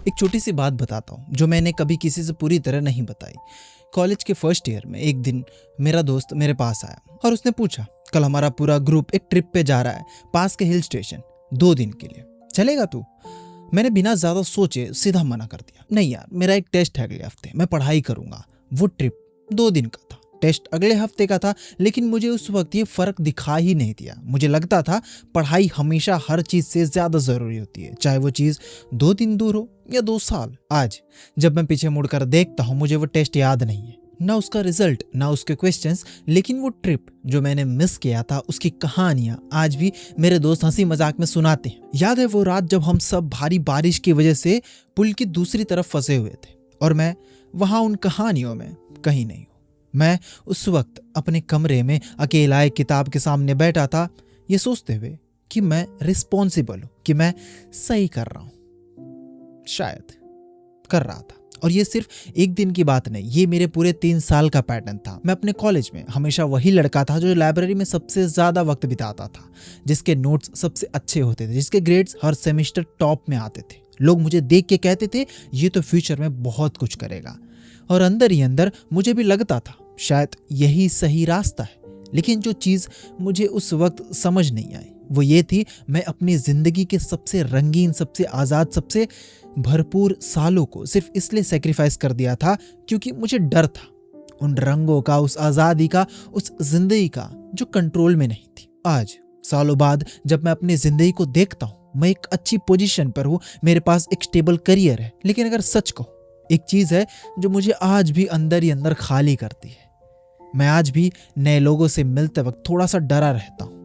एक छोटी सी बात बताता हूँ जो मैंने कभी किसी से पूरी तरह नहीं बताई। कॉलेज के फर्स्ट ईयर में एक दिन मेरा दोस्त मेरे पास आया और उसने पूछा, कल हमारा पूरा ग्रुप एक ट्रिप पे जा रहा है पास के हिल स्टेशन, 2 दिन के लिए, चलेगा तू? मैंने बिना ज्यादा सोचे सीधा मना कर दिया, नहीं यार, मेरा एक टेस्ट है अगले हफ्ते, मैं पढ़ाई करूंगा। वो ट्रिप 2 दिन का था, टेस्ट अगले हफ्ते का था, लेकिन मुझे उस वक्त ये फर्क दिखा ही नहीं दिया। मुझे लगता था पढ़ाई हमेशा हर चीज से ज्यादा जरूरी होती है, चाहे वो चीज 2 दिन दूर हो या 2 साल। आज जब मैं पीछे मुड़कर देखता हूँ, मुझे वो टेस्ट याद नहीं है, ना उसका रिजल्ट, ना उसके क्वेश्चंस, लेकिन वो ट्रिप जो मैंने मिस किया था, उसकी कहानियां आज भी मेरे दोस्त हंसी मजाक में सुनाते हैं। याद है वो रात जब हम सब भारी बारिश की वजह से पुल की दूसरी तरफ फंसे हुए थे और मैं वहां उन कहानियों में कहीं नहीं हूं। मैं उस वक्त अपने कमरे में अकेला एक किताब के सामने बैठा था, ये सोचते हुए कि मैं रिस्पॉन्सिबल हूं, कि मैं सही कर रहा हूं, शायद कर रहा था। और ये सिर्फ एक दिन की बात नहीं, ये मेरे पूरे 3 साल का पैटर्न था। मैं अपने कॉलेज में हमेशा वही लड़का था जो लाइब्रेरी में सबसे ज्यादा वक्त बिताता था, जिसके नोट्स सबसे अच्छे होते थे, जिसके ग्रेड्स हर सेमेस्टर टॉप में आते थे। लोग मुझे देख के कहते थे ये तो फ्यूचर में बहुत कुछ करेगा, और अंदर ही अंदर मुझे भी लगता था शायद यही सही रास्ता है। लेकिन जो चीज मुझे उस वक्त समझ नहीं आई वो ये थी, मैं अपनी जिंदगी के सबसे रंगीन, सबसे आजाद, सबसे भरपूर सालों को सिर्फ इसलिए सेक्रीफाइस कर दिया था क्योंकि मुझे डर था उन रंगों का, उस आजादी का, उस जिंदगी का जो कंट्रोल में नहीं थी। आज सालों बाद जब मैं अपनी जिंदगी को देखता हूं, मैं एक अच्छी पोजीशन पर हूं, मेरे पास एक स्टेबल करियर है, लेकिन अगर सच कहूं, एक चीज है जो मुझे आज भी अंदर ही अंदर खाली करती है। मैं आज भी नए लोगों से मिलते वक्त थोड़ा सा डरा रहता हूँ।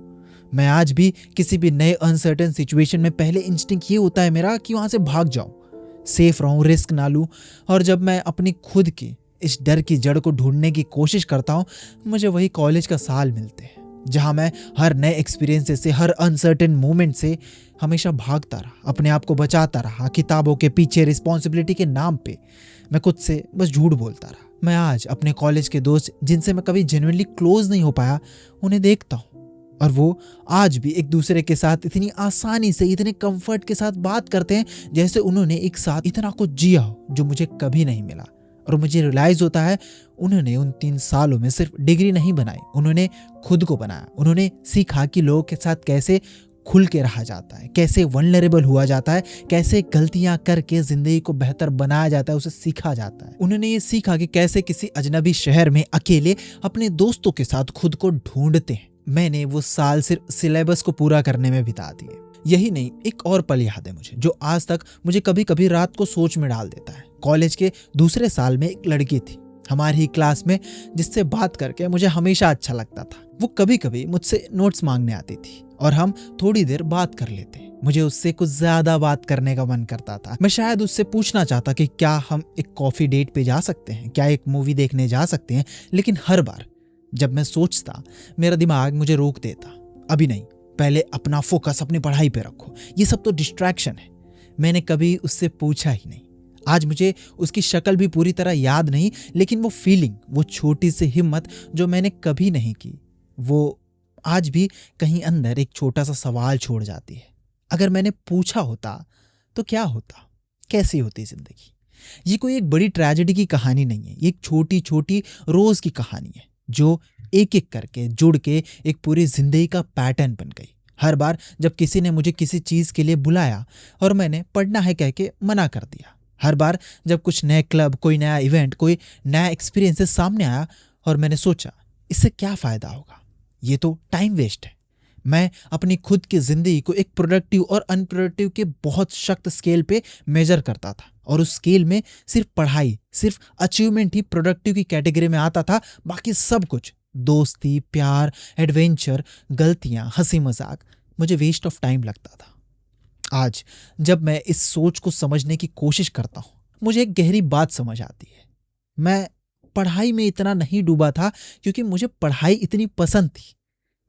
मैं आज भी किसी भी नए अनसर्टेन सिचुएशन में पहले इंस्टिंक्ट ये होता है मेरा कि वहां से भाग जाऊं, सेफ रहूं, रिस्क ना लूं। और जब मैं अपनी खुद की इस डर की जड़ को ढूंढने की कोशिश करता हूं, मुझे वही कॉलेज का साल मिलते हैं जहां मैं हर नए एक्सपीरियंस से, हर अनसर्टेन मोमेंट से हमेशा भागता रहा, अपने आप को बचाता रहा, किताबों के पीछे, रिस्पॉन्सिबिलिटी के नाम पे मैं खुद से बस झूठ बोलता रहा। मैं आज अपने कॉलेज के दोस्त जिनसे मैं कभी जेन्युइनली क्लोज नहीं हो पाया, उन्हें देखता हूँ और वो आज भी एक दूसरे के साथ इतनी आसानी से, इतने कंफर्ट के साथ बात करते हैं जैसे उन्होंने एक साथ इतना कुछ जिया हो जो मुझे कभी नहीं मिला। और मुझे रियलाइज होता है उन्होंने उन 3 सालों में सिर्फ डिग्री नहीं बनाई, उन्होंने खुद को बनाया। उन्होंने सीखा कि लोगों के साथ कैसे खुल के रहा जाता है, कैसे वल्नरेबल हुआ जाता है, कैसे गलतियां करके जिंदगी को बेहतर बनाया जाता है, उसे सीखा जाता है। उन्होंने ये सीखा कि कैसे किसी अजनबी शहर में अकेले अपने दोस्तों के साथ खुद को ढूंढते हैं। मैंने वो साल सिर्फ सिलेबस को पूरा करने में बिता दिए। यही नहीं, एक और पल याद है मुझे जो आज तक मुझे कभी कभी रात को सोच में डाल देता है। कॉलेज के दूसरे साल में एक लड़की थी हमारी ही क्लास में, जिससे बात करके मुझे हमेशा अच्छा लगता था। वो कभी कभी मुझसे नोट्स मांगने आती थी और हम थोड़ी देर बात कर लेते। मुझे उससे कुछ ज्यादा बात करने का मन करता था। मैं शायद उससे पूछना चाहता कि क्या हम एक कॉफी डेट पे जा सकते हैं, क्या एक मूवी देखने जा सकते हैं, लेकिन हर बार जब मैं सोचता, मेरा दिमाग मुझे रोक देता, अभी नहीं, पहले अपना फोकस अपनी पढ़ाई पे रखो, ये सब तो डिस्ट्रैक्शन है। मैंने कभी उससे पूछा ही नहीं। आज मुझे उसकी शक्ल भी पूरी तरह याद नहीं, लेकिन वो फीलिंग, वो छोटी सी हिम्मत जो मैंने कभी नहीं की, वो आज भी कहीं अंदर एक छोटा सा सवाल छोड़ जाती है। अगर मैंने पूछा होता तो क्या होता, कैसी होती जिंदगी? ये कोई एक बड़ी ट्रेजेडी की कहानी नहीं है, ये एक छोटी छोटी रोज की कहानी है जो एक एक करके जुड़ के एक पूरी जिंदगी का पैटर्न बन गई। हर बार जब किसी ने मुझे किसी चीज के लिए बुलाया और मैंने पढ़ना है कह के मना कर दिया, हर बार जब कुछ नए क्लब, कोई नया इवेंट, कोई नया एक्सपीरियंस सामने आया और मैंने सोचा इससे क्या फायदा होगा, ये तो टाइम वेस्ट है। मैं अपनी खुद की जिंदगी को एक प्रोडक्टिव और अनप्रोडक्टिव के बहुत सख्त स्केल पे मेजर करता था, और उस स्केल में सिर्फ पढ़ाई, सिर्फ अचीवमेंट ही प्रोडक्टिव की कैटेगरी में आता था। बाकी सब कुछ, दोस्ती, प्यार, एडवेंचर, गलतियां, हंसी मजाक, मुझे वेस्ट ऑफ टाइम लगता था। आज जब मैं इस सोच को समझने की कोशिश करता हूं, मुझे एक गहरी बात समझ आती है। मैं पढ़ाई में इतना नहीं डूबा था क्योंकि मुझे पढ़ाई इतनी पसंद थी।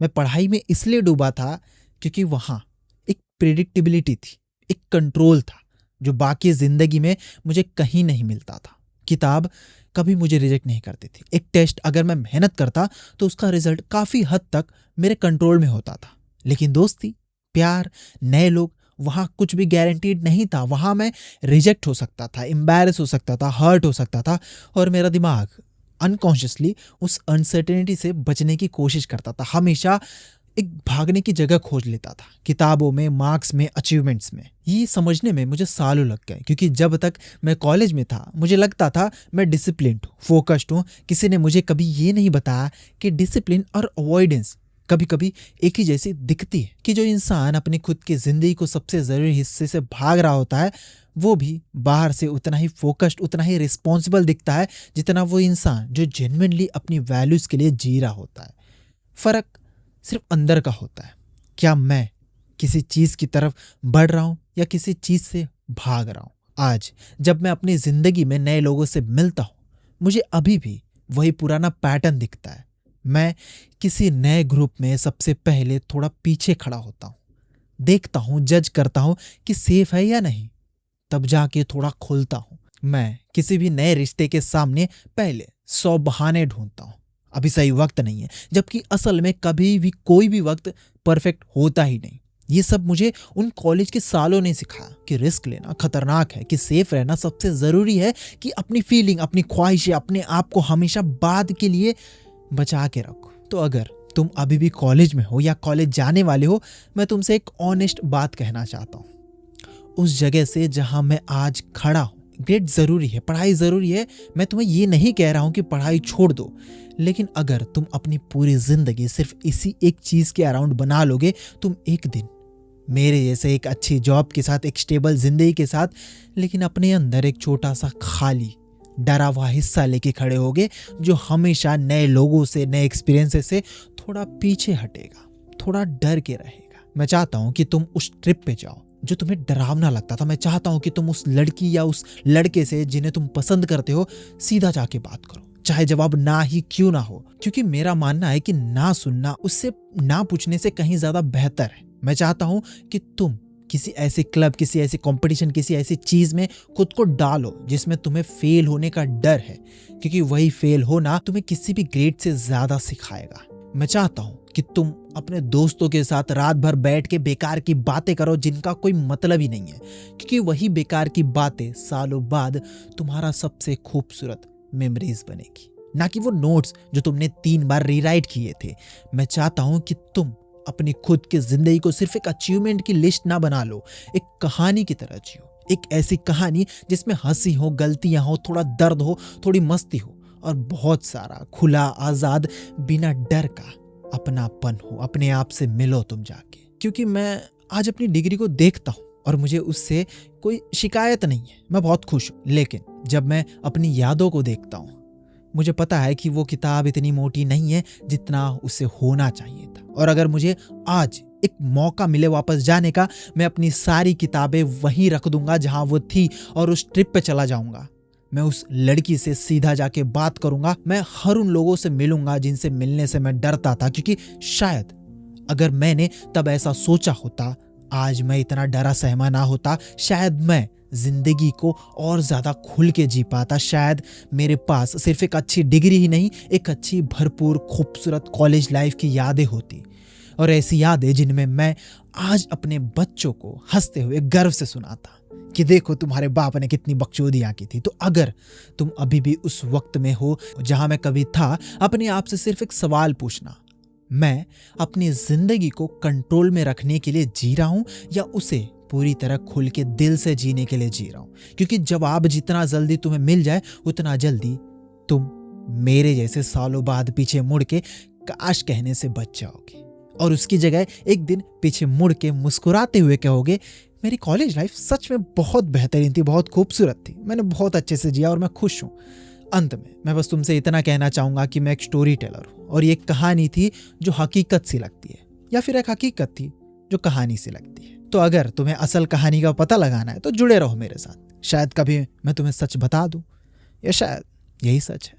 मैं पढ़ाई में इसलिए डूबा था क्योंकि वहां एक प्रिडिक्टेबिलिटी थी, एक कंट्रोल था जो बाकी जिंदगी में मुझे कहीं नहीं मिलता था। किताब कभी मुझे रिजेक्ट नहीं करती थी। एक टेस्ट अगर मैं मेहनत करता तो उसका रिजल्ट काफी हद तक मेरे कंट्रोल में होता था। लेकिन दोस्ती, प्यार, नए लोग, वहाँ कुछ भी गारंटीड नहीं था। वहाँ मैं रिजेक्ट हो सकता था, एम्बैरेस हो सकता था, हर्ट हो सकता था, और मेरा दिमाग अनकॉन्शियसली उस अनसर्टेनिटी से बचने की कोशिश करता था। हमेशा एक भागने की जगह खोज लेता था, किताबों में, मार्क्स में, अचीवमेंट्स में। ये समझने में मुझे सालों लग गए, क्योंकि जब तक मैं कॉलेज में था मुझे लगता था मैं डिसिप्लिन्ड हूँ, फोकस्ड हूँ। किसी ने मुझे कभी ये नहीं बताया कि डिसिप्लिन और अवॉइडेंस कभी कभी एक ही जैसी दिखती है, कि जो इंसान अपनी खुद की जिंदगी को सबसे ज़रूरी हिस्से से भाग रहा होता है वो भी बाहर से उतना ही फोकस्ड, उतना ही रिस्पॉन्सिबल दिखता है जितना वो इंसान जो जेन्युइनली अपनी वैल्यूज़ के लिए जी रहा होता है। फ़र्क सिर्फ अंदर का होता है। क्या मैं किसी चीज़ की तरफ बढ़ रहा हूँ या किसी चीज़ से भाग रहा हूँ? आज जब मैं अपनी ज़िंदगी में नए लोगों से मिलता हूँ मुझे अभी भी वही पुराना पैटर्न दिखता है। मैं किसी नए ग्रुप में सबसे पहले थोड़ा पीछे खड़ा होता हूँ, देखता हूँ, जज करता हूँ कि सेफ है या नहीं, तब जाके थोड़ा खुलता हूँ। मैं किसी भी नए रिश्ते के सामने पहले 100 बहाने ढूंढता हूँ, अभी सही वक्त नहीं है, जबकि असल में कभी भी कोई भी वक्त परफेक्ट होता ही नहीं। ये सब मुझे उन कॉलेज के सालों ने सिखाया कि रिस्क लेना खतरनाक है, कि सेफ रहना सबसे ज़रूरी है, कि अपनी फीलिंग, अपनी ख्वाहिशें, अपने आप को हमेशा बाद के लिए बचा के रखो। तो अगर तुम अभी भी कॉलेज में हो या कॉलेज जाने वाले हो, मैं तुमसे एक ऑनेस्ट बात कहना चाहता हूँ। उस जगह से जहाँ मैं आज खड़ा हूँ, ग्रेड ज़रूरी है, पढ़ाई ज़रूरी है। मैं तुम्हें ये नहीं कह रहा हूँ कि पढ़ाई छोड़ दो, लेकिन अगर तुम अपनी पूरी ज़िंदगी सिर्फ इसी एक चीज़ के अराउंड बना लोगे, तुम एक दिन मेरे जैसे एक अच्छी जॉब के साथ, एक स्टेबल ज़िंदगी के साथ, लेकिन अपने अंदर एक छोटा सा खाली डरा हुआ हिस्सा लेके खड़े होगे, जो हमेशा नए लोगों से, नए एक्सपीरियंसेस से थोड़ा पीछे हटेगा, थोड़ा डर के रहेगा। मैं चाहता हूँ कि तुम उस ट्रिप पे जाओ जो तुम्हें डरावना लगता था। मैं चाहता हूँ कि तुम उस लड़की या उस लड़के से जिन्हें तुम पसंद करते हो सीधा जाके बात करो, चाहे जवाब ना ही क्यों ना हो, क्योंकि मेरा मानना है कि ना सुनना उससे ना पूछने से कहीं ज्यादा बेहतर है। मैं चाहता हूँ कि तुम किसी ऐसे क्लब, किसी ऐसे कंपटीशन, किसी ऐसी चीज में खुद को डालो जिसमें तुम्हें फेल होने का डर है, क्योंकि वही फेल होना तुम्हें किसी भी ग्रेड से ज्यादा सिखाएगा। मैं चाहता हूँ कि तुम अपने दोस्तों के साथ रात भर बैठ के बेकार की बातें करो जिनका कोई मतलब ही नहीं है, क्योंकि वही बेकार की बातें सालों बाद तुम्हारा सबसे खूबसूरत मेमोरीज बनेगी, ना कि वो नोट्स जो तुमने 3 बार रीराइट किए थे। मैं चाहता हूँ कि तुम अपनी खुद की जिंदगी को सिर्फ एक अचीवमेंट की लिस्ट ना बना लो, एक कहानी की तरह जियो। एक ऐसी कहानी जिसमें हंसी हो, गलतियां हो, थोड़ा दर्द हो, थोड़ी मस्ती हो, और बहुत सारा खुला, आजाद, बिना डर का अपनापन हो। अपने आप से मिलो तुम जाके, क्योंकि मैं आज अपनी डिग्री को देखता हूँ और मुझे उससे कोई शिकायत नहीं है, मैं बहुत खुश हूँ। लेकिन जब मैं अपनी यादों को देखता हूँ मुझे पता है कि वो किताब इतनी मोटी नहीं है जितना उसे होना चाहिए था। और अगर मुझे आज एक मौका मिले वापस जाने का, मैं अपनी सारी किताबें वहीं रख दूंगा जहां वो थी और उस ट्रिप पे चला जाऊंगा। मैं उस लड़की से सीधा जाके बात करूंगा। मैं हर उन लोगों से मिलूंगा जिनसे मिलने से मैं डरता था, क्योंकि शायद अगर मैंने तब ऐसा सोचा होता आज मैं इतना डरा सहमा ना होता। शायद मैं जिंदगी को और ज्यादा खुल के जी पाता। शायद मेरे पास सिर्फ एक अच्छी डिग्री ही नहीं, एक अच्छी भरपूर खूबसूरत कॉलेज लाइफ की यादें होती, और ऐसी यादें जिनमें मैं आज अपने बच्चों को हंसते हुए गर्व से सुनाता कि देखो तुम्हारे बाप ने कितनी बकचोदियां की थी। तो अगर तुम अभी भी उस वक्त में हो जहां मैं कभी था, अपने आप से सिर्फ एक सवाल पूछना, मैं अपनी जिंदगी को कंट्रोल में रखने के लिए जी रहा हूं या उसे पूरी तरह खुल के दिल से जीने के लिए जी रहा हूं? क्योंकि जवाब जितना जल्दी तुम्हें मिल जाए उतना जल्दी तुम मेरे जैसे सालों बाद पीछे मुड़ के काश कहने से बच जाओगे, और उसकी जगह एक दिन पीछे मुड़ के मुस्कुराते हुए कहोगे मेरी कॉलेज लाइफ सच में बहुत बेहतरीन थी, बहुत खूबसूरत थी, मैंने बहुत अच्छे से जिया और मैं खुश हूँ। अंत में मैं बस तुमसे इतना कहना चाहूंगा कि मैं एक स्टोरी टेलर हूँ, और ये एक कहानी थी जो हकीकत सी लगती है, या फिर एक हकीकत थी जो कहानी सी लगती है। तो अगर तुम्हें असल कहानी का पता लगाना है तो जुड़े रहो मेरे साथ। शायद कभी मैं तुम्हें सच बता दूं, या शायद यही सच है।